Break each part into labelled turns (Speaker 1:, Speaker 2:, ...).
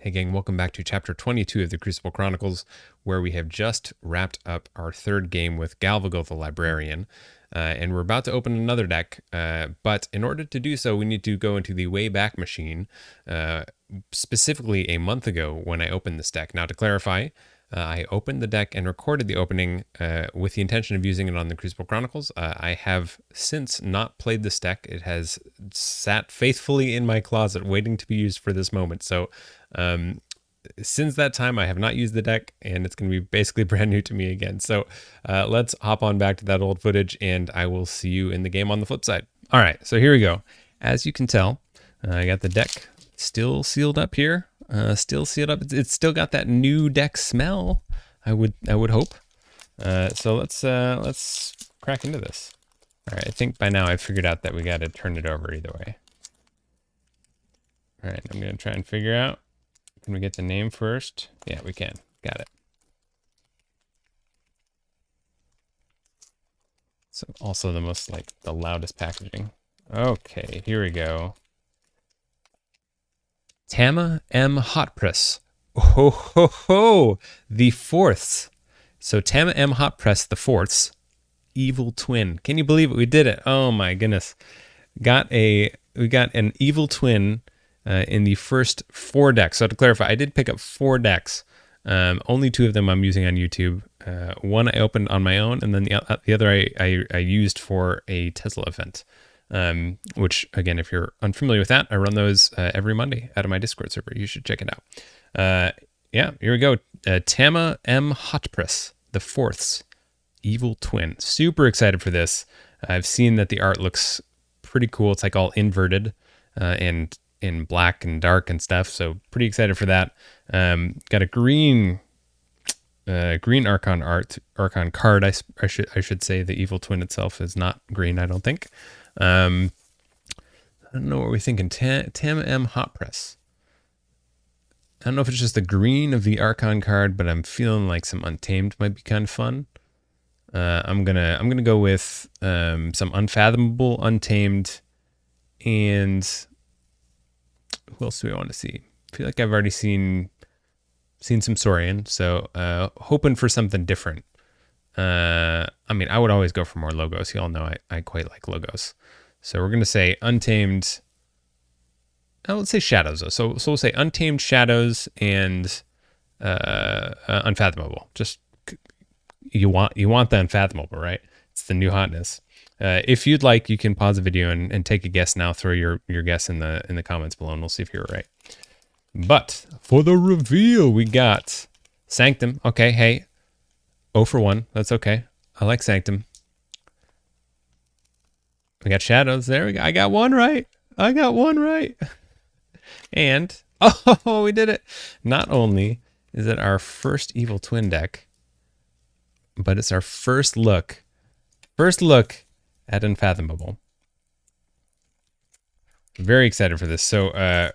Speaker 1: Hey gang, welcome back to chapter 22 of the Crucible Chronicles, where we have just wrapped up our third game with Galvago the Librarian, and we're about to open another deck, but in order to do so, we need to go into the Wayback Machine, specifically a month ago when I opened this deck. Now to clarify, I opened the deck and recorded the opening with the intention of using it on the Crucible Chronicles. I have since not played this deck. It has sat faithfully in my closet waiting to be used for this moment. So since that time, I have not used the deck, and it's going to be basically brand new to me again. So let's hop on back to that old footage, and I will see you in the game on the flip side. All right, so here we go. As you can tell, I got the deck still sealed up here. Still sealed up. It's still got that new deck smell. I would hope. So let's crack into this. All right, I think by now I've figured out that we got to turn it over either way. All right, I'm gonna try and figure out. Can we get the name first? Yeah, we can. Got it. So also the most the loudest packaging. Okay, here we go. Tama M. Hotpress. Oh ho ho! The fourths. So Tama M. Hotpress, the fourths. Evil twin. Can you believe it? We did it. Oh my goodness. We got an evil twin in the first 4 decks. So to clarify, I did pick up 4 decks. Only 2 of them I'm using on YouTube. One I opened on my own, and then the other I used for a Tesla event. Which, again, if you're unfamiliar with that, I run those every Monday out of my Discord server. You should check it out. Yeah, here we go. Tama M. Hotpress, the fourths, evil twin. Super excited for this. I've seen that the art looks pretty cool. It's like all inverted and in black and dark and stuff. So pretty excited for that. Got a green Archon card. I should say the evil twin itself is not green, I don't think. I don't know what we're thinking. Tama M. Hotpress. I don't know if it's just the green of the Archon card, but I'm feeling like some Untamed might be kind of fun. I'm gonna go with some Unfathomable, Untamed, and who else do we want to see? I feel like I've already seen some Saurian, so hoping for something different. I mean, I would always go for more logos. You all know I quite like logos. So we're going to say Untamed. Let's say Shadows, though. So we'll say Untamed, Shadows, and Unfathomable. Just, you want the Unfathomable, right? It's the new hotness. If you'd like, you can pause the video and take a guess now. Throw your guess in the comments below, and we'll see if you're right. But for the reveal, we got Sanctum. Okay, hey. 0 for 1. That's okay. I like Sanctum. We got Shadows. There we go. I got one right. And, oh, we did it. Not only is it our first evil twin deck, but it's our first look at Unfathomable. Very excited for this. So,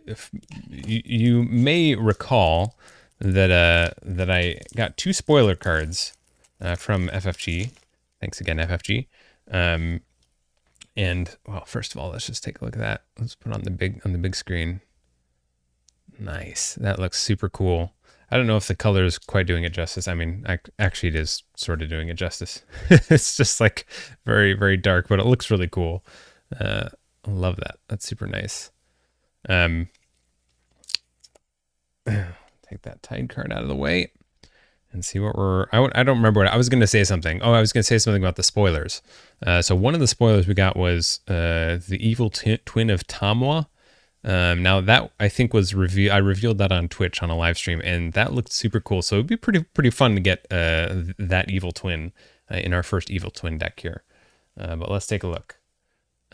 Speaker 1: if you may recall that I got 2 spoiler cards from FFG. Thanks again, FFG. And well, first of all, let's just take a look at that. Let's put it on the big screen. Nice. That looks super cool. I don't know if the color is quite doing it justice. I mean, actually, it is sort of doing it justice. It's just like very, very dark, but it looks really cool. I love that. That's super nice. Take that Tide card out of the way and see what I don't remember what I was going to say something. Oh, I was going to say something about the spoilers. So one of the spoilers we got was the evil twin of Tamwa. Now that I think was I revealed that on Twitch on a live stream, and that looked super cool. So it'd be pretty fun to get that evil twin in our first evil twin deck here. But let's take a look.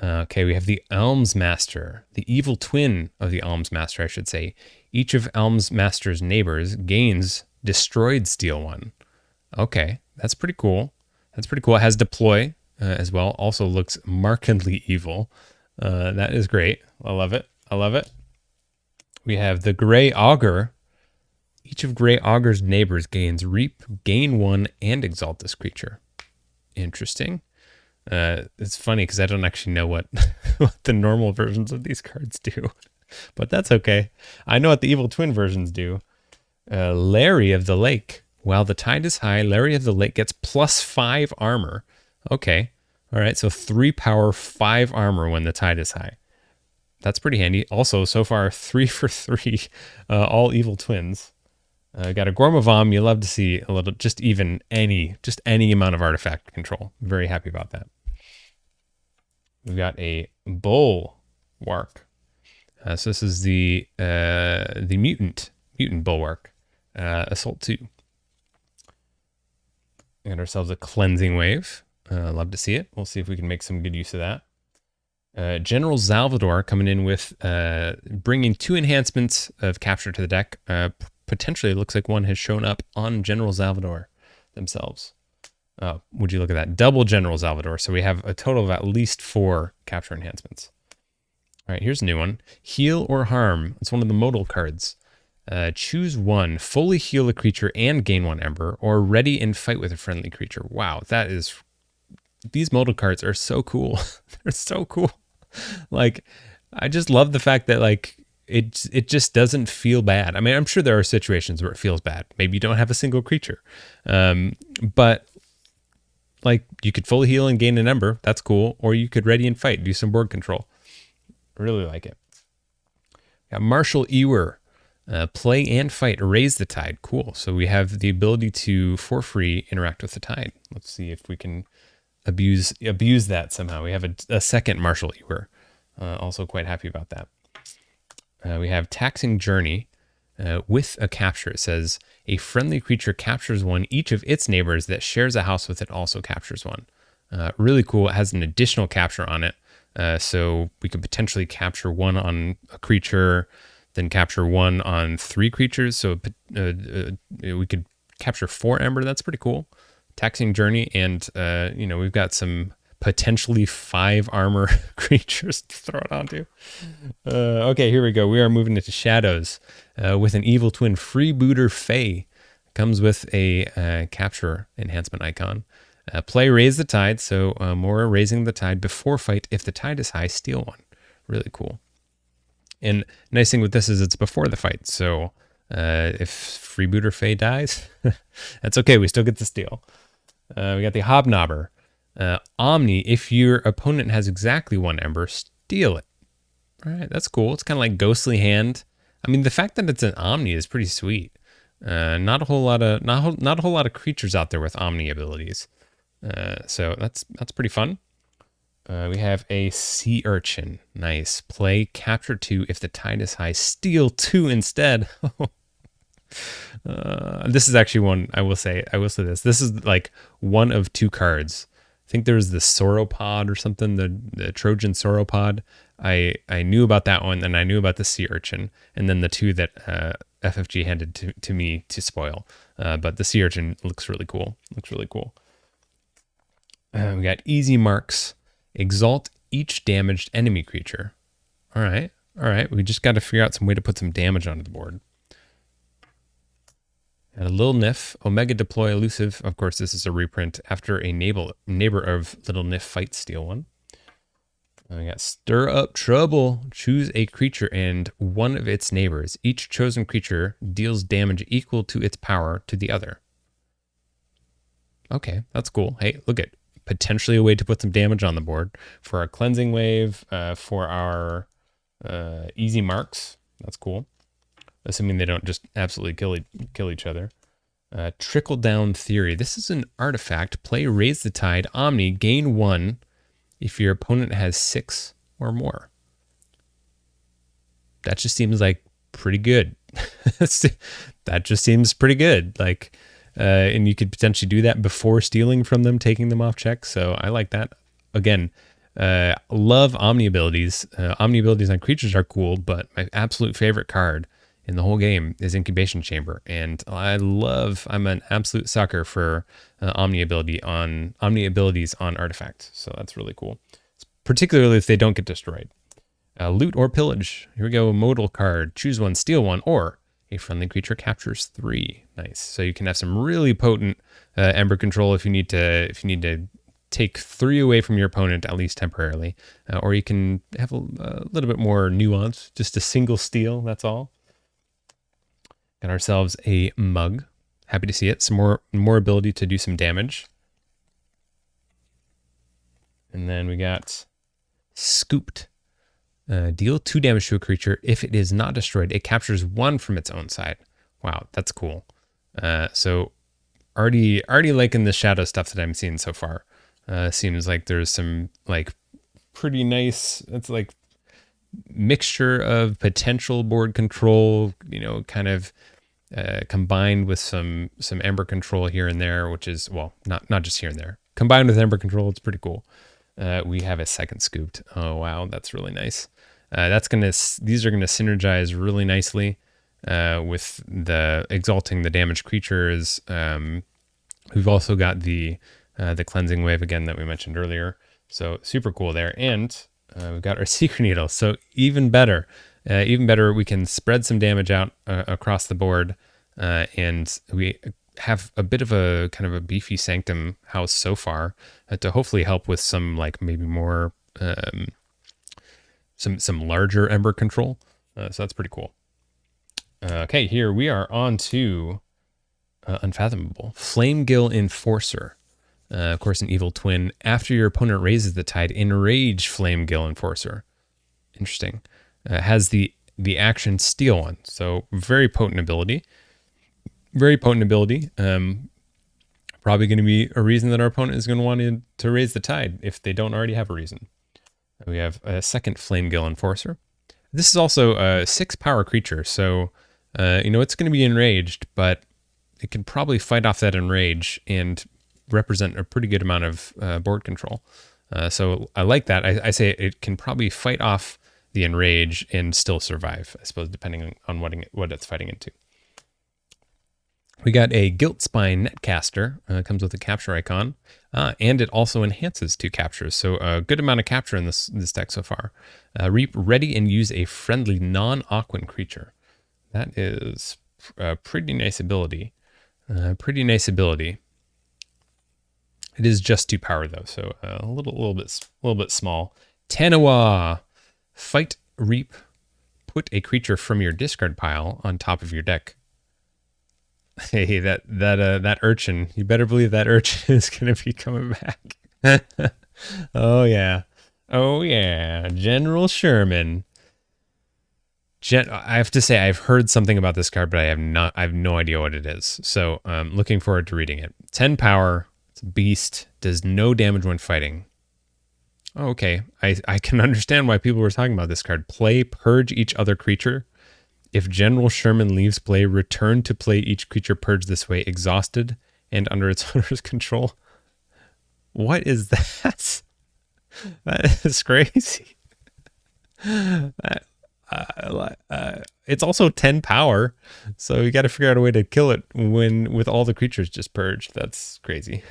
Speaker 1: Okay, we have the Alms Master, the evil twin of the Alms Master, I should say. Each of Alms Master's neighbors gains destroyed Steel 1. Okay, that's pretty cool. It has deploy as well. Also looks markedly evil. That is great. I love it. We have the Gray Augur. Each of Gray Augur's neighbors gains Reap, Gain 1, and Exalt this creature. Interesting. It's funny because I don't actually know what the normal versions of these cards do. but that's okay. I know what the Evil Twin versions do. Larry of the Lake. While the tide is high, Larry of the Lake gets +5 armor. Okay. All right. So 3 power, 5 armor when the tide is high. That's pretty handy. Also, so far, 3 for 3, all Evil Twins. Got a Gormavom. You love to see a little, just any amount of artifact control. Very happy about that. We've got a Bulwark. So this is the mutant Bulwark. Assault 2. We got ourselves a Cleansing Wave. Love to see it. We'll see if we can make some good use of that. General Salvador coming in with bringing 2 enhancements of capture to the deck. Potentially, it looks like one has shown up on General Salvador themselves. Oh, would you look at that? Double General Salvador. So we have a total of at least 4 capture enhancements. All right, here's a new one. Heal or Harm. It's one of the modal cards. Choose one. Fully heal a creature and gain 1 Ember, or ready in fight with a friendly creature. Wow, that is... These modal cards are so cool. They're so cool. Like, I just love the fact that, like, it just doesn't feel bad. I mean, I'm sure there are situations where it feels bad. Maybe you don't have a single creature. But like, you could fully heal and gain an Ember. That's cool. Or you could ready and fight, do some board control. Really like it. Got Marshal Ewer. Play and fight, raise the tide. Cool. So we have the ability to, for free, interact with the tide. Let's see if we can abuse that somehow. We have a second Marshal Ewer. Also quite happy about that. We have Taxing Journey with a capture. It says, a friendly creature captures one. Each of its neighbors that shares a house with it also captures one. Really cool. It has an additional capture on it. So we could potentially capture 1 on a creature, then capture 1 on 3 creatures. So we could capture 4 Ember. That's pretty cool. Taxing Journey. And, we've got some potentially 5 armor creatures to throw it onto. Okay, here we go. We are moving into Shadows with an Evil Twin Freebooter Fae. Comes with a capture enhancement icon. Play Raise the Tide, so more raising the tide before fight. If the tide is high, steal 1. Really cool. And nice thing with this is it's before the fight, so if Freebooter Fae dies, that's okay. We still get to steal. We got the Hobnobber. Omni, if your opponent has exactly 1 Ember, steal it. All right, that's cool. It's kind of like Ghostly Hand. I mean, the fact that it's an Omni is pretty sweet. Not a whole lot of creatures out there with Omni abilities. So that's pretty fun. We have a Sea Urchin. Nice. Play capture 2. If the tide is high, steal 2 instead. This is actually one I will say this. This is like one of 2 cards. I think there was the Sauropod or something, the Trojan Sauropod. I knew about that one, and I knew about the Sea Urchin, and then the 2 that FFG handed to me to spoil. But the Sea Urchin looks really cool. We got Easy Marks. Exalt each damaged enemy creature. All right. We just got to figure out some way to put some damage onto the board. Got a Little Nif, Omega Deploy Elusive. Of course, this is a reprint after a neighbor of Little Nif fight, steal 1. We got Stir Up Trouble. Choose a creature and 1 of its neighbors. Each chosen creature deals damage equal to its power to the other. Okay, that's cool. Hey, look at potentially a way to put some damage on the board for our Cleansing Wave, for our Easy Marks. That's cool. Assuming they don't just absolutely kill each other. Trickle Down Theory. This is an artifact. Play Raise the Tide. Omni. Gain 1 if your opponent has 6 or more. That just seems like pretty good. That just seems pretty good. Like, and you could potentially do that before stealing from them, taking them off check. So I like that. Again, love Omni abilities. Omni abilities on creatures are cool, but my absolute favorite card in the whole game is Incubation Chamber, and I'm an absolute sucker for Omni abilities on artifacts. So that's really cool, particularly if they don't get destroyed. Loot or Pillage. Here we go. Modal card. Choose 1, steal 1, or a friendly creature captures 3. Nice. So you can have some really potent Ember control if you need to take 3 away from your opponent, at least temporarily. Or you can have a little bit more nuance, just a single steal, that's all. Got ourselves a mug. Happy to see it. Some more ability to do some damage. And then we got Scooped. Deal 2 damage to a creature. If it is not destroyed, it captures 1 from its own side. Wow, that's cool. So already liking the shadow stuff that I'm seeing so far. Seems like there's some like pretty nice, it's like mixture of potential board control, kind of combined with some Ember control here and there, which is, well, not just here and there. Combined with Ember control, it's pretty cool. We have a second Scooped. Oh wow, that's really nice. These are gonna synergize really nicely with the exalting the damaged creatures. We've also got the cleansing wave again that we mentioned earlier. So super cool there, and we've got our Secret Needle. So even better, we can spread some damage out across the board, and we have a bit of a kind of a beefy Sanctum house so far to hopefully help with some like maybe more some larger Ember control. So that's pretty cool. Okay, here we are on to Unfathomable. Flamegill Enforcer. Of course, an evil twin. After your opponent raises the tide, enrage Flamegill Enforcer. Interesting. Has the action Steal 1. So very potent ability. Very potent ability. Probably going to be a reason that our opponent is going to want to raise the tide if they don't already have a reason. We have a second Flamegill Enforcer. This is also a 6 power creature, so it's going to be enraged, but it can probably fight off that enrage and represent a pretty good amount of board control. So I like that. I say it can probably fight off the enrage and still survive, I suppose, depending on what it's fighting into. We got a Guilt Spine Netcaster. Comes with a capture icon, and it also enhances 2 captures. So a good amount of capture in this deck so far. Reap ready and use a friendly non-Aquan creature. That is a pretty nice ability. It is just 2 power though, so a little bit small. Tanawa, fight, reap, put a creature from your discard pile on top of your deck. Hey, that urchin, you better believe that urchin is going to be coming back. Oh yeah, General Sherman. I have to say I've heard something about this card, but I have no idea what it is. So looking forward to reading it. 10 power, it's a beast, does no damage when fighting. Oh, okay, I can understand why people were talking about this card. Play, purge each other creature. If General Sherman leaves play, return to play each creature purged this way, exhausted and under its owner's control. What is that? That is crazy. It's also 10 power, so you got to figure out a way to kill it with all the creatures just purged. That's crazy.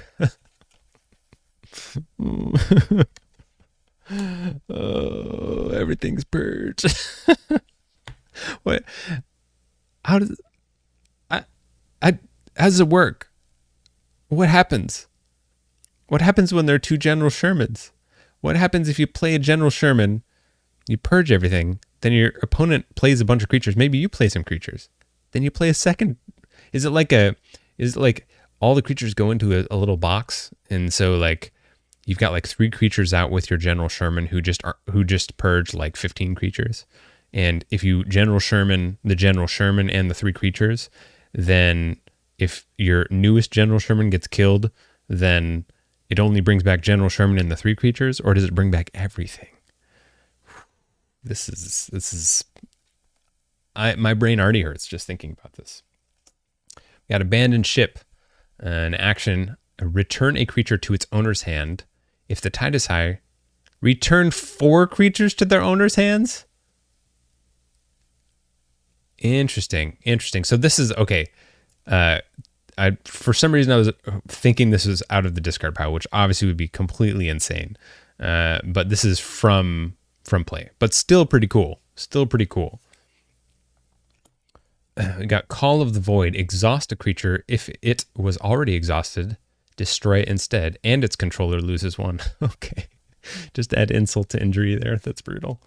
Speaker 1: Oh, everything's purged. What? How does it work? What happens? What happens when there are 2 General Shermans? What happens if you play a General Sherman, you purge everything, then your opponent plays a bunch of creatures, maybe you play some creatures, then you play a second? Is it like all the creatures go into a little box, and so like you've got like 3 creatures out with your General Sherman who just purged like 15 creatures? And if you General Sherman and the 3 creatures, then if your newest General Sherman gets killed, then it only brings back General Sherman and the 3 creatures, or does it bring back everything? This is my brain already hurts just thinking about this. We got Abandoned Ship, an action, return a creature to its owner's hand. If the tide is high, return 4 creatures to their owner's hands. Interesting. So this is okay. For some reason I was thinking this was out of the discard pile, which obviously would be completely insane. But this is from play, but still pretty cool. We got Call of the Void. Exhaust a creature. If it was already exhausted, Destroy it instead, and its controller loses one. Okay. Just add insult to injury there. That's brutal.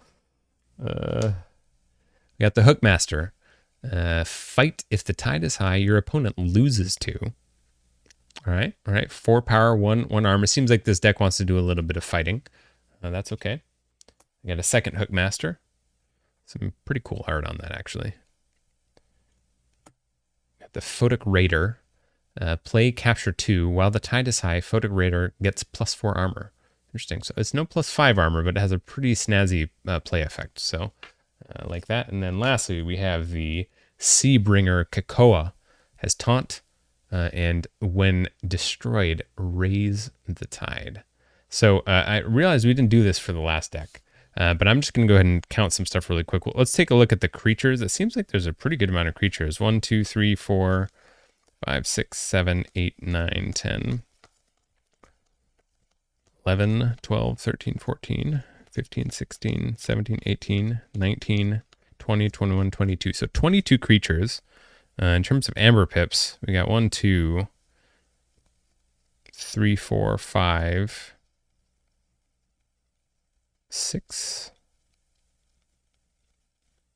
Speaker 1: We got the Hookmaster. Fight if the tide is high, your opponent loses 2. All right. 4 power, 1 armor. It seems like this deck wants to do a little bit of fighting. That's okay. We got a second Hookmaster. Some pretty cool art on that, actually. Got the Photic Raider. Play capture 2. While the tide is high, Photic Raider gets +4 armor. Interesting. So it's no +5 armor, but it has a pretty snazzy play effect. So like that. And then lastly, we have the Seabringer Kakoa. Has taunt, and when destroyed, raise the tide. So I realized we didn't do this for the last deck, but I'm just going to go ahead and count some stuff really quick. Well, let's take a look at the creatures. It seems like there's a pretty good amount of creatures. 1, 2, 3, 4, 5, 6, 7, 8, 9, 10, 11, 12, 13, 14, 15, 16, 17, 18, 19, 20, 21, 22. So 22 creatures. In terms of Amber Pips, we got 1, 2, 3, 4, 5, 6.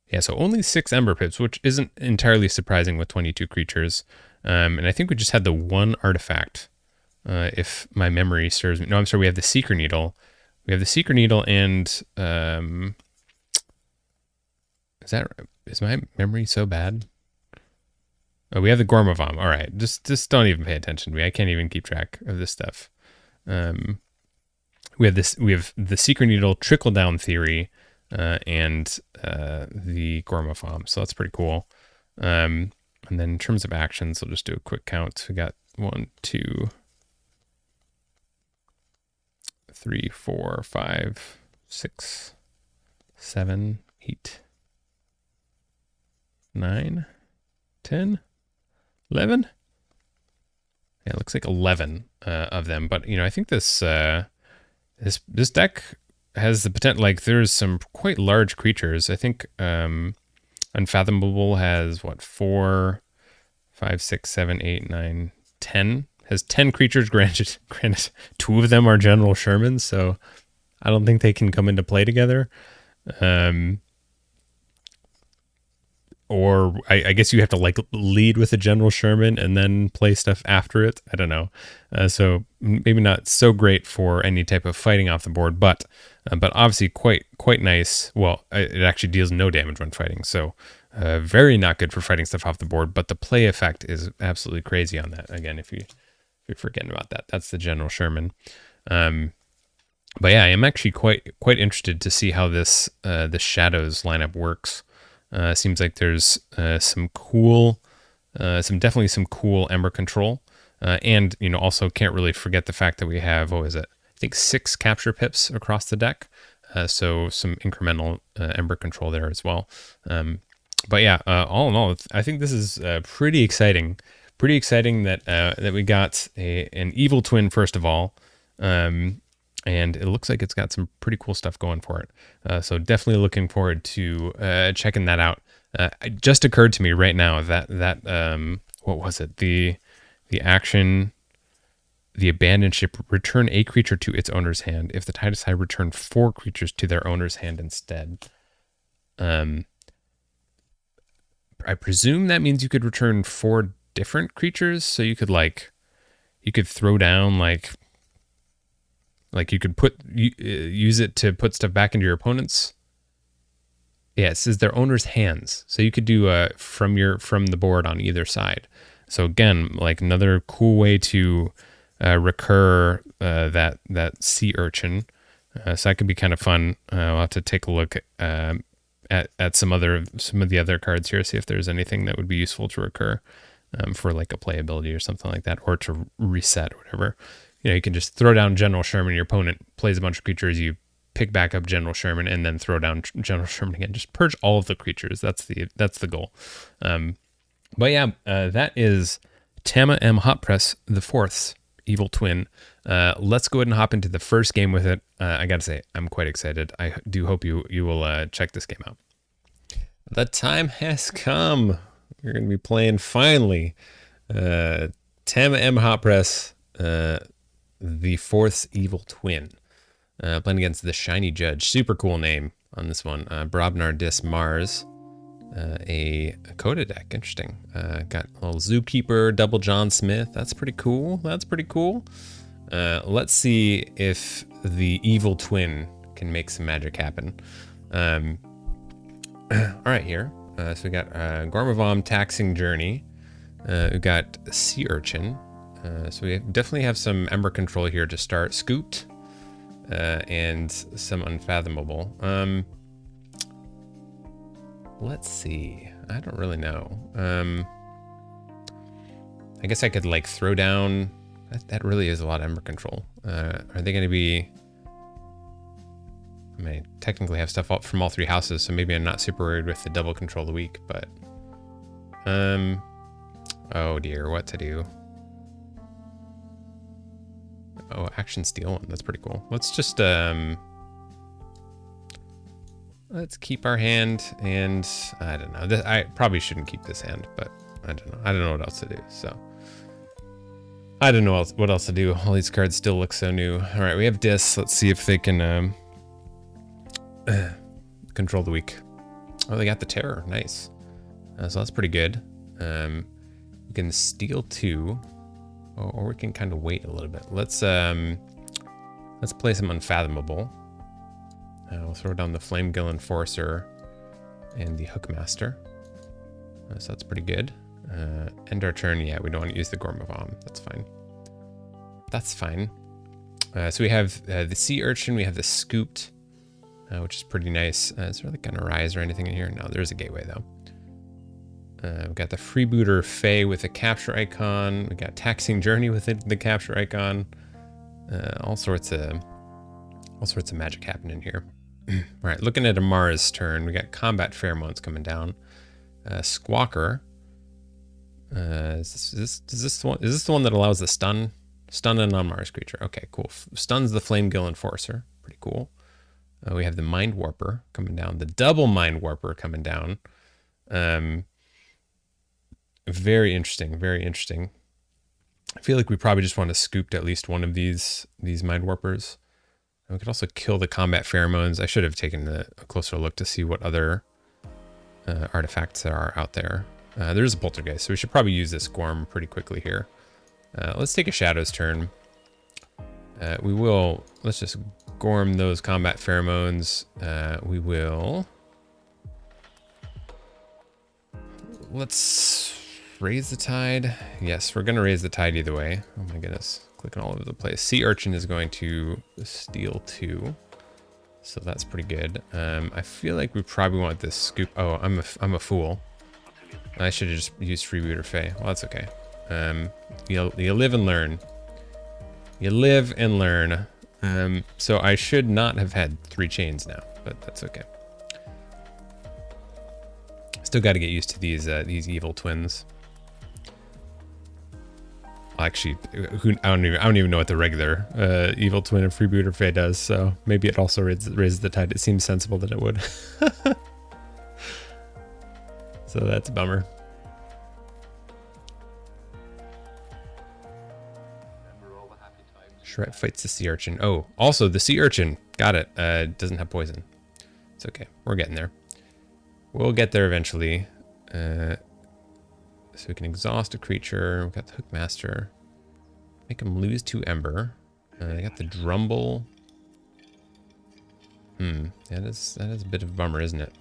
Speaker 1: Yeah, so only 6 Ember Pips, which isn't entirely surprising with 22 creatures. And I think we just had the 1 artifact, if my memory serves me. No, I'm sorry, we have the Seeker Needle. We have the Seeker Needle and... is my memory so bad? Oh, we have the Gormavom. All right, just don't even pay attention to me. I can't even keep track of this stuff. We have the Seeker Needle, Trickle Down Theory, and the Gormavom. So that's pretty cool. And then in terms of actions, I'll just do a quick count. We got 1, 2, 3, 4, 5, 6, 7, 8, 9, 10, 11. Yeah, it looks like 11 of them. But I think this deck has the potential. Like, there's some quite large creatures. I think Unfathomable has what, 4, 5, 6, 7, 8, 9, 10. Has 10 creatures. Granted, 2 of them are General Sherman, so I don't think they can come into play together. Or I guess you have to like lead with a General Sherman and then play stuff after it. I don't know. So maybe not so great for any type of fighting off the board, but obviously quite nice. Well, it actually deals no damage when fighting, so very not good for fighting stuff off the board. But the play effect is absolutely crazy on that. Again, if you're forgetting about that, that's the General Sherman. But yeah, I am actually quite interested to see how this the Shadows lineup works. Seems like there's definitely some cool Ember control, and also can't really forget the fact that we have, what was it? I think 6 capture pips across the deck, so some incremental Ember control there as well. But yeah, all in all, I think this is pretty exciting. Pretty exciting that we got an Evil Twin first of all. And it looks like it's got some pretty cool stuff going for it. So definitely looking forward to checking that out. It just occurred to me right now that what was it? The action, the Abandoned Ship, return a creature to its owner's hand. If the tide is high, return 4 creatures to their owner's hand instead. I presume that means you could return 4 different creatures. So you could throw down like you could use it to put stuff back into your opponent's. Yeah, it says their owner's hands. So you could do from the board on either side. So again, like another cool way to recur that sea urchin. So that could be kind of fun. I'll have to take a look at some of the other cards here, see if there's anything that would be useful to recur for like a playability or something like that, or to reset or whatever. You can just throw down General Sherman. Your opponent plays a bunch of creatures. You pick back up General Sherman and then throw down General Sherman again. Just purge all of the creatures. That's the goal. But yeah, that is Tama M Hot Press the 4th's Evil Twin. Let's go ahead and hop into the first game with it. I gotta say, I'm quite excited. I do hope you will check this game out. The time has come. We're gonna be playing finally Tama M Hot Press the Fourth's evil twin. Playing against the Shiny Judge. Super cool name on this one. Brobnar Dis Mars. A Coda deck. Interesting. Got a little Zookeeper, double John Smith. That's pretty cool. That's pretty cool. Let's see if the evil twin can make some magic happen. All right, here. So we got Gormavom, Taxing Journey. We got Sea Urchin. So we definitely have some Ember control here to start. Scooped. And some Unfathomable. Let's see. I don't really know. I guess I could like throw down. That really is a lot of Ember control. Are they going to be? I mean, I technically have stuff from all three houses, so maybe I'm not super worried with the double control of the week. But oh dear, what to do? Oh, action steal one. That's pretty cool. Let's just let's keep our hand, and I don't know. I probably shouldn't keep this hand, but I don't know. I don't know what else to do. So I don't know what else to do. All these cards still look so new. All right, we have Dis. Let's see if they can control the weak. Oh, they got the Terror. Nice. So that's pretty good. We can steal 2. Or we can kind of wait a little bit. Let's play some Unfathomable. We'll throw down the Flamegill Enforcer and the Hookmaster. So that's pretty good. End our turn. Yeah, we don't want to use the Gormavom. That's fine. That's fine. So we have the Sea Urchin. We have the Scooped, which is pretty nice. Is there like a Rise or anything in here? No, there's a Gateway though. We've got the Freebooter Fae with a capture icon. We got Taxing Journey with the capture icon. All sorts of magic happening here. All right, looking at a Mars turn, we got Combat Pheromones coming down. Squawker. Is this the one that allows the stun a non-Mars creature? Okay, cool. Stuns the Flamegill Enforcer. Pretty cool. We have the Mind Warper coming down. The double Mind Warper coming down. Very interesting, very interesting. I feel like we probably just want to scoop at least one of these Mind Warpers. And we could also kill the Combat Pheromones. I should have taken a closer look to see what other artifacts there are out there. There's a Poltergeist, so we should probably use this Gorm pretty quickly here. Let's take a Shadows turn. Let's just Gorm those Combat Pheromones. Let's raise the tide. Yes, we're going to raise the tide either way. Oh my goodness. Clicking all over the place. Sea Urchin is going to steal 2. So that's pretty good. I feel like we probably want this scoop. Oh, I'm a fool. I should have just used Freebooter Fae. Well, that's okay. You live and learn. You live and learn. So I should not have had 3 chains now, but that's okay. Still got to get used to these evil twins. Actually, I don't even know what the regular evil twin of Freebooter Fae does. So maybe it also raises the tide. It seems sensible that it would. So that's a bummer. Shret fights the Sea Urchin. Oh, also the Sea Urchin. Got it. Doesn't have poison. It's okay. We're getting there. We'll get there eventually. So we can exhaust a creature. We've got the Hookmaster. Make him lose 2 Ember. I got the Drumble. That is a bit of a bummer, isn't it?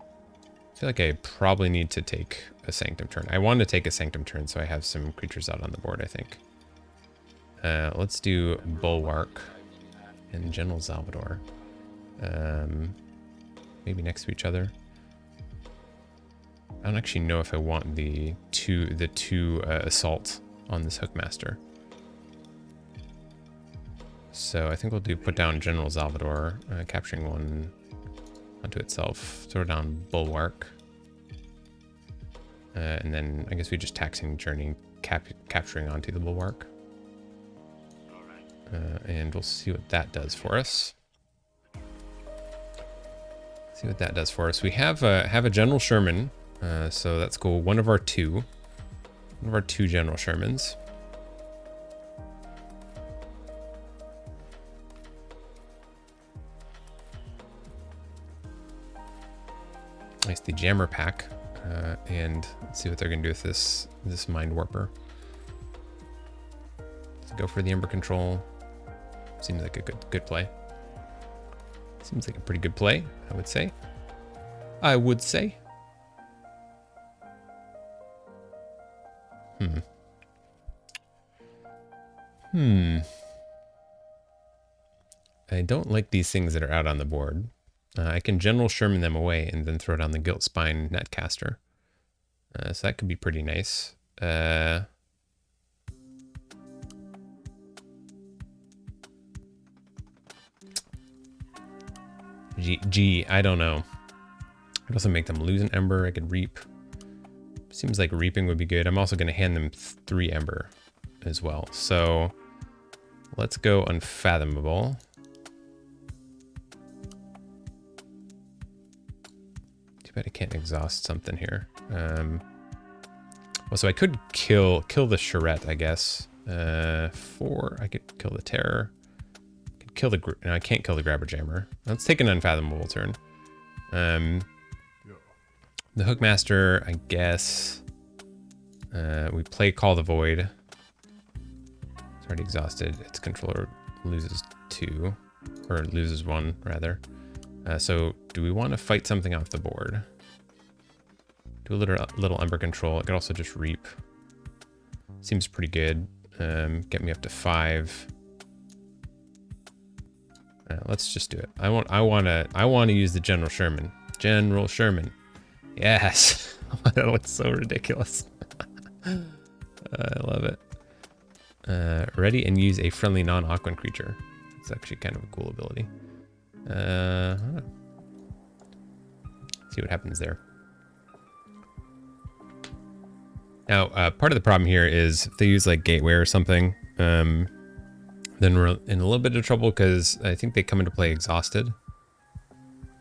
Speaker 1: I feel like I probably need to take a Sanctum turn. I want to take a Sanctum turn so I have some creatures out on the board, I think. Let's do Bulwark and General Salvador. Maybe next to each other. I don't actually know if I want the two assault on this Hookmaster. So I think we'll put down General Salvador, capturing 1 onto itself. Throw down Bulwark. And then I guess we just Taxing Journey, capturing onto the Bulwark. And we'll see what that does for us. See what that does for us. We have a General Sherman, so that's cool. One of our 2. One of our 2 General Shermans. Nice, the Jammer pack. And let's see what they're going to do with this Mind Warper. Let's go for the Ember Control. Seems like a good play. Seems like a pretty good play, I would say. I would say. I don't like these things that are out on the board. I can General Sherman them away and then throw down the Gilt Spine Netcaster. So that could be pretty nice. Gee, I don't know. I could also make them lose an Ember. I could Reap. Seems like Reaping would be good. I'm also going to hand them 3 Ember as well. So let's go Unfathomable. Too bad I can't exhaust something here. Well, so I could kill the Charette, I guess. 4, I could kill the Terror. I could kill the... No, I can't kill the Grabber Jammer. Let's take an Unfathomable turn. The Hookmaster, I guess. We play Call the Void. It's already exhausted. Its controller loses 2. Or loses 1, rather. So do we want to fight something off the board? Do a little Ember Control. I could also just Reap. Seems pretty good. Get me up to 5. Let's just do it. I want to use the General Sherman. General Sherman. Yes. That looks so ridiculous. I love it. Ready and use a friendly non-Aquan creature. It's actually kind of a cool ability. See what happens there. Now, part of the problem here is if they use like Gateway or something, then we're in a little bit of trouble because I think they come into play Exhausted.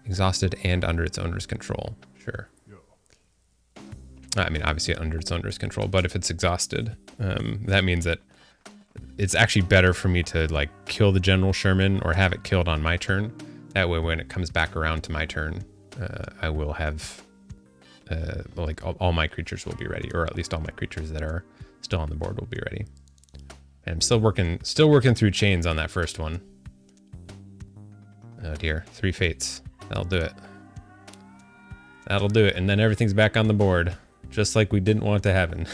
Speaker 1: Exhausted and under its owner's control. Sure. I mean, obviously under its owner's control, but if it's exhausted, that means that it's actually better for me to like kill the General Sherman or have it killed on my turn. That way, when it comes back around to my turn, I will have like all my creatures will be ready, or at least all my creatures that are still on the board will be ready. And I'm still working through chains on that first one. Oh dear, 3 fates. That'll do it. That'll do it, and then everything's back on the board. Just like we didn't want to happen.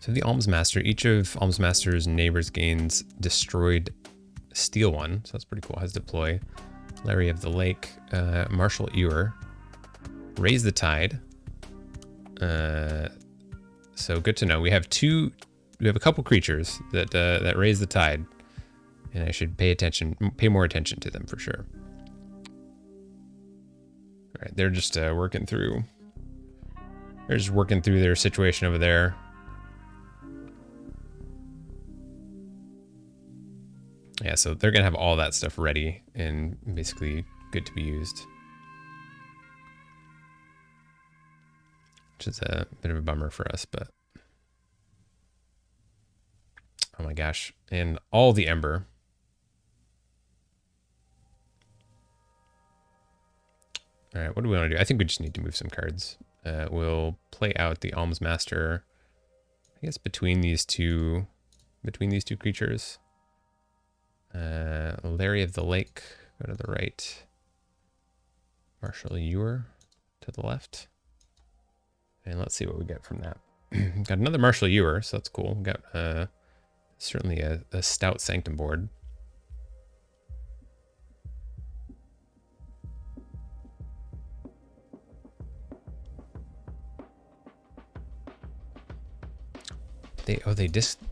Speaker 1: So the Almsmaster, each of Almsmaster's neighbors gains destroyed steal 1. So that's pretty cool. Has deploy. Larry of the Lake, Marshal Ewer, Raise the Tide. So good to know. We have a couple creatures that raise the tide. And I should pay more attention to them for sure. All right, they're just working through their situation over there. Yeah, so they're gonna have all that stuff ready and basically good to be used. Which is a bit of a bummer for us, but oh my gosh. And all the Ember. All right, what do we want to do? I think we just need to move some cards. We'll play out the Almsmaster, I guess between these two creatures. Larry of the Lake, go to the right. Marshal Ewer to the left. And let's see what we get from that. Got another Marshal Ewer, so that's cool. We got certainly a stout Sanctum board.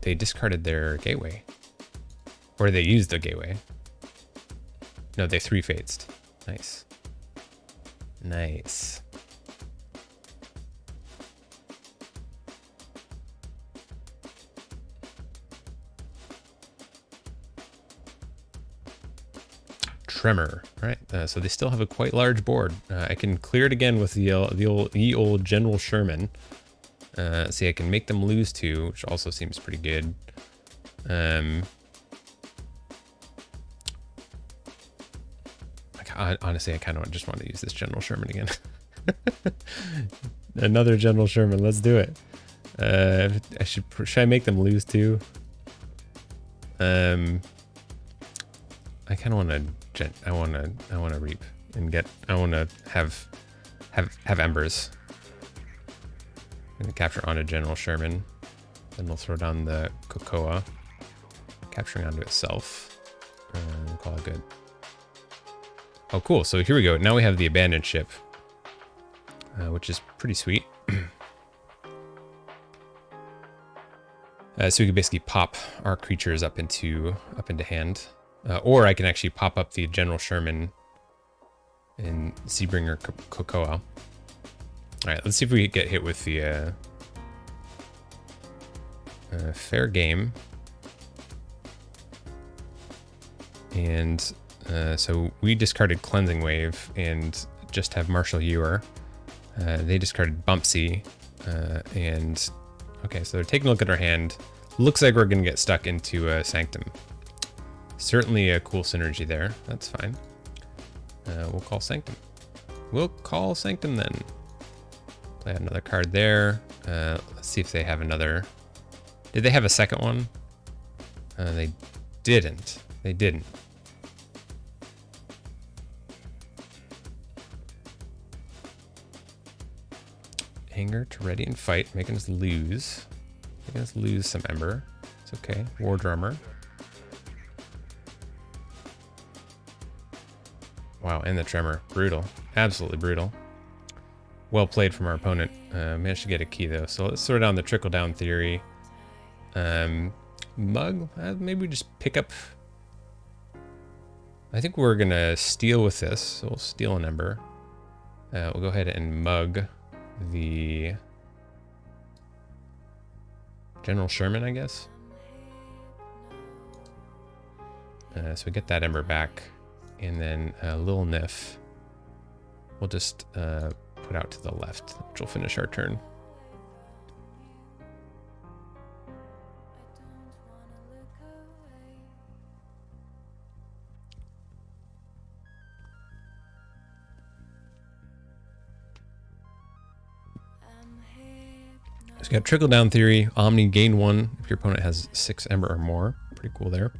Speaker 1: They discarded their Gateway. Or they used the Gateway. No, they 3-fatesed. Nice. Nice. Tremor. All right, so they still have a quite large board. I can clear it again with the old General Sherman. See, I can make them lose 2, which also seems pretty good. Honestly, I kind of just want to use this General Sherman again. Another General Sherman. Let's do it. Should I make them lose 2? I kind of want to. I want to reap and get. I want to have embers. I'm gonna capture onto General Sherman. Then we'll throw down the cocoa, capturing onto itself. We'll call it good. Oh, cool. So here we go. Now we have the abandoned ship, which is pretty sweet. So we can basically pop our creatures up into hand, or I can actually pop up the General Sherman and Seabringer Cocoa. All right, let's see if we get hit with the fair game. And so we discarded Cleansing Wave and just have Marshal Ewer. They discarded Bumpsy, and okay, so they're taking a look at our hand. Looks like we're gonna get stuck into Sanctum. Certainly a cool synergy there. That's fine. We'll call Sanctum. We'll call Sanctum then. Play another card there. Let's see if they have another. Did they have a second one? They didn't. They didn't. Anger to ready and fight, making us lose. Making us lose some Ember. It's okay. War Drummer. Wow, and the Tremor. Brutal. Absolutely brutal. Well played from our opponent. Managed to get a key though. So let's throw down the trickle down theory. Mug? Maybe we just pick up. I think we're gonna steal with this. So we'll steal an Ember. We'll go ahead and mug the General Sherman, I guess. So we get that Ember back, and then Lil Nif we'll just put out to the left, which will finish our turn. So we got Trickle Down Theory, Omni, gain 1 if your opponent has 6 Ember or more. Pretty cool there.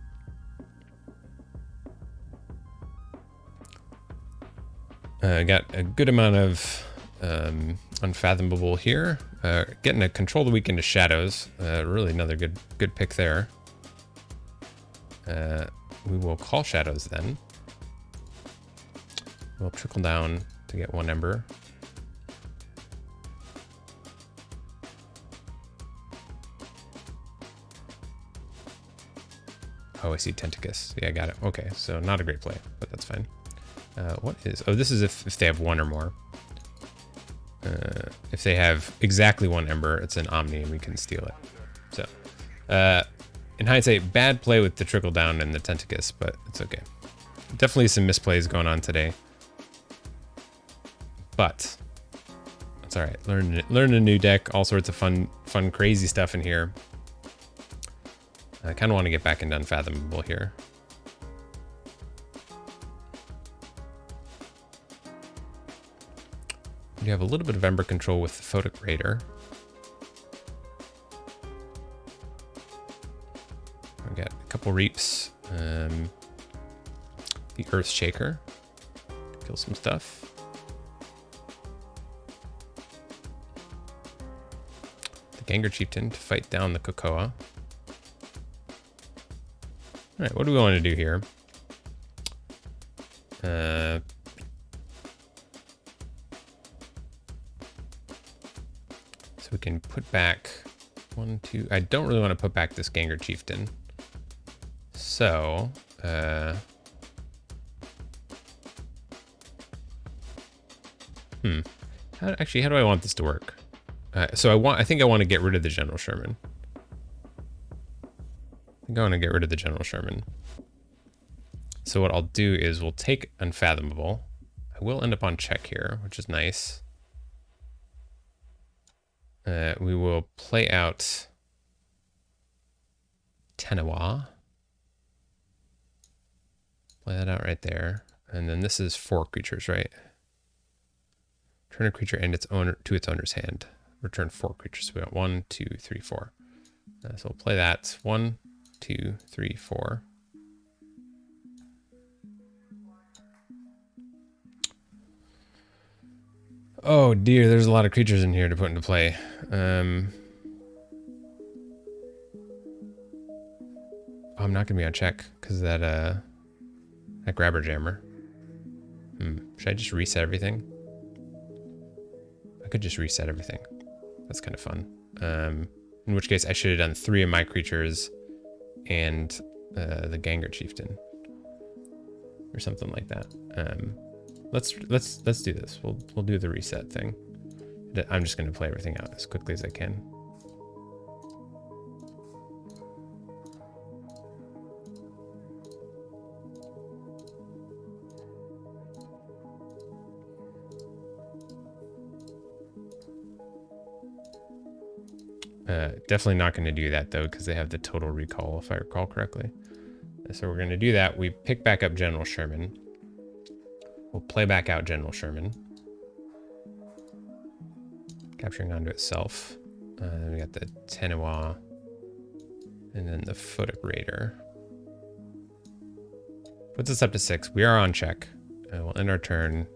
Speaker 1: Got a good amount of Unfathomable here. Getting a Control the Weak into Shadows. Really another good pick there. We will call Shadows then. We'll trickle down to get 1 Ember. Oh, I see Tentacus. Yeah, I got it. Okay, so not a great play, but that's fine. What is... Oh, this is if they have 1 or more. If they have exactly 1 Ember, it's an Omni and we can steal it. So, in hindsight, bad play with the Trickle Down and the Tentacus, but it's okay. Definitely some misplays going on today. But it's all right. Learn a new deck. All sorts of fun, crazy stuff in here. I kind of want to get back into Unfathomable here. You have a little bit of Ember control with the Photic Raider. We got a couple Reaps. The Earth Shaker. Kill some stuff. The Gengar Chieftain to fight down the Cocoa. All right, what do we want to do here? So we can put back 1, 2. I don't really want to put back this Gengar Chieftain. So, how do I want this to work? I think I want to get rid of the General Sherman. I want to get rid of the General Sherman. So what I'll do is we'll take Unfathomable. I will end up on check here, which is nice. We will play out Tenawa. Play that out right there. And then this is 4 creatures, right? Return a creature and its owner to its owner's hand. Return 4 creatures. So we got 1, 2, 3, 4. So we'll play that. 1, 2, 3, 4. Oh dear, there's a lot of creatures in here to put into play. I'm not gonna be on check because that grabber jammer. Should I just reset everything? I could just reset everything. That's kind of fun. In which case I should have done 3 of my creatures and the Ganger Chieftain or something like that. Let's do this. We'll do the reset thing. I'm just gonna play everything out as quickly as I can. Definitely not going to do that though, because they have the total recall, if I recall correctly. So we're going to do that. We pick back up General Sherman. We'll play back out General Sherman. Capturing onto itself. Then we got the Tenawa. And then the Photic Raider. Puts us up to 6. We are on check. We'll end our turn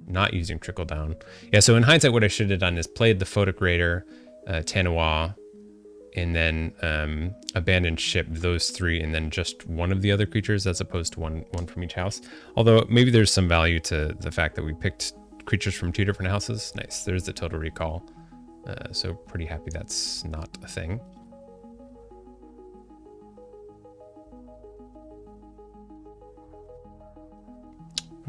Speaker 1: not using Trickle Down. Yeah, so in hindsight, what I should have done is played the Photic Raider, Tenawa, and then abandoned ship, those 3, and then just one of the other creatures as opposed to one from each house. Although maybe there's some value to the fact that we picked creatures from 2 different houses. Nice, there's the total recall. So pretty happy that's not a thing.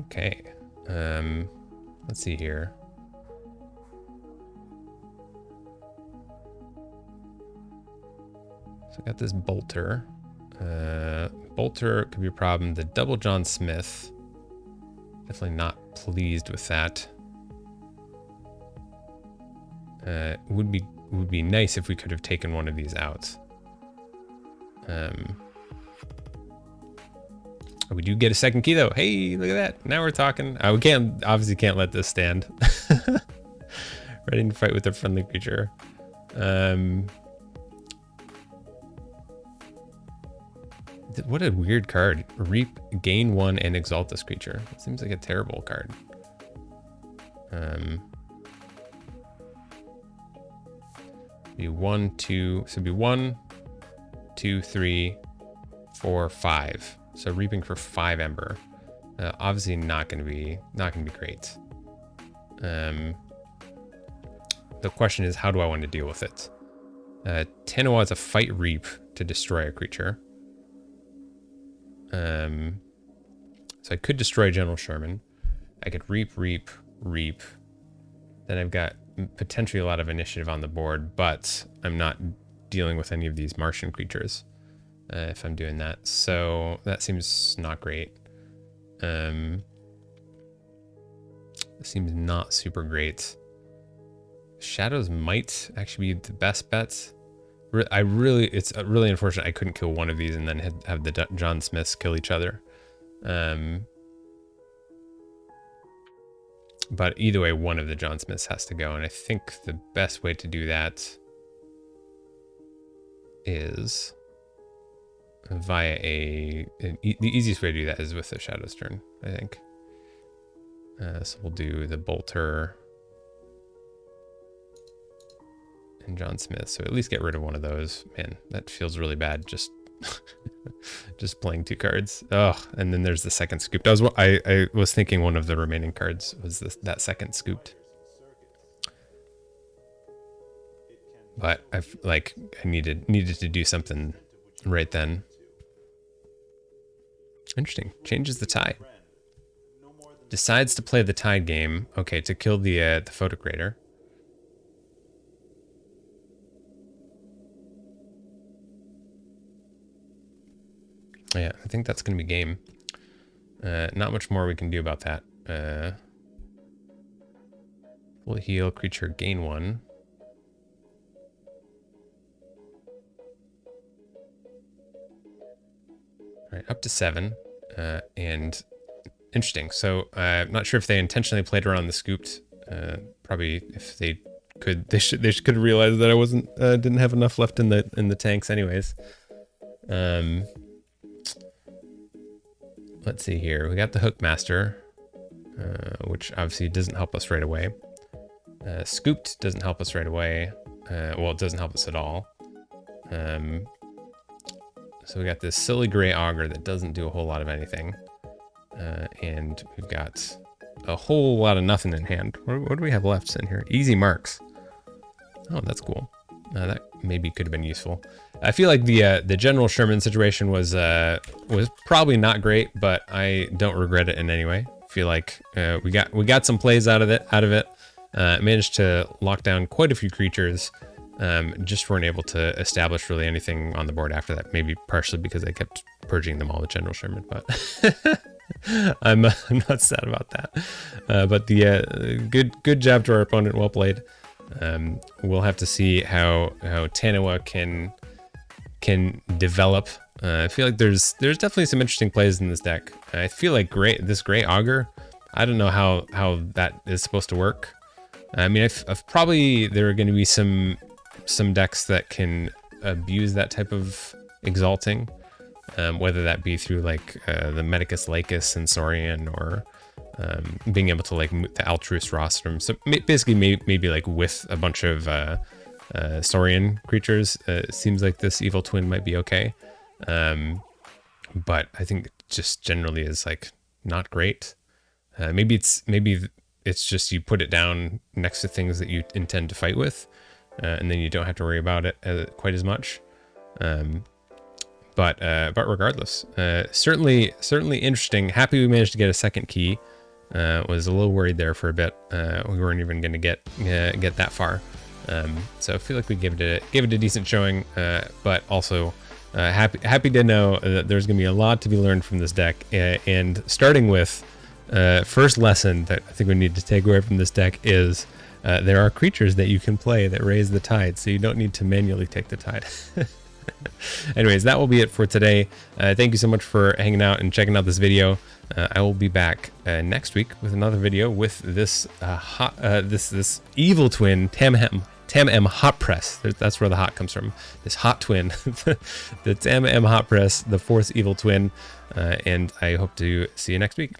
Speaker 1: Okay, let's see here. So I got this Bolter. Bolter could be a problem. The double John Smith. Definitely not pleased with that. Would be nice if we could have taken one of these out. We do get a second key though. Hey, look at that. Now we're talking. We obviously can't let this stand. Ready to fight with a friendly creature. What a weird card. Reap, gain 1, and exalt this creature. It seems like a terrible card. Be 1, 2. So it'd be 1, 2, 3, 4, 5. So reaping for 5 Ember. Obviously not gonna be great. The question is, how do I want to deal with it? Tenawa is a fight reap to destroy a creature. So I could destroy General Sherman. I could reap. Then I've got potentially a lot of initiative on the board, but I'm not dealing with any of these Martian creatures if I'm doing that. So that seems not great. It seems not super great. Shadows might actually be the best bets. It's really unfortunate I couldn't kill one of these and then have the John Smiths kill each other. But either way, one of the John Smiths has to go, and I think the best way to do that is via the easiest way to do that is with the Shadow's turn, I think. So we'll do the Bolter and John Smith. So at least get rid of one of those. Man, that feels really bad. Just just playing 2 cards. Oh, and then there's the second scooped. I was thinking one of the remaining cards was that second scooped. But I needed to do something right then. Interesting. Changes the tide. Decides to play the tide game. Okay, to kill the Photic Raider. Yeah, I think that's going to be game. Not much more we can do about that. Full heal, creature gain 1. All right, up to 7. And interesting. So I'm not sure if they intentionally played around the scooped. Probably if they could, they should have realized that I didn't have enough left in the tanks anyways. Let's see here. We got the Hookmaster, which obviously doesn't help us right away. Scooped doesn't help us right away. Well, it doesn't help us at all. So we got this silly gray augur that doesn't do a whole lot of anything. And we've got a whole lot of nothing in hand. What do we have left in here? Easy marks. Oh, that's cool. That maybe could have been useful. I feel like the General Sherman situation was probably not great, but I don't regret it in any way. I feel like we got some plays out of it. Managed to lock down quite a few creatures. Just weren't able to establish really anything on the board after that. Maybe partially because I kept purging them all with General Sherman, but I'm not sad about that. But the good job to our opponent. Well played. We'll have to see how Tanawa can develop. I feel like there's definitely some interesting plays in this deck. I feel like this gray augur, I don't know how that is supposed to work. I mean, I've probably there are going to be some decks that can abuse that type of exalting, whether that be through like the Medicus Lacus Sensorian or being able to like the Altruist Rostrum. So basically maybe like with a bunch of Saurian creatures, it seems like this Evil Twin might be okay. But I think it just generally is like not great. Maybe it's just you put it down next to things that you intend to fight with, and then you don't have to worry about it quite as much. But regardless, certainly interesting. Happy we managed to get a second key. Was a little worried there for a bit. We weren't even going to get that far. So I feel like we gave it a decent showing. But also happy to know that there's going to be a lot to be learned from this deck. And starting with first lesson that I think we need to take away from this deck is there are creatures that you can play that raise the tide, so you don't need to manually take the tide. Anyways, that will be it for today. Thank you so much for hanging out and checking out this video. I will be back next week with another video with this this Evil Twin Tam M Hot Press. That's where the hot comes from. This hot twin, the Tam M Hot Press, the fourth Evil Twin, and I hope to see you next week.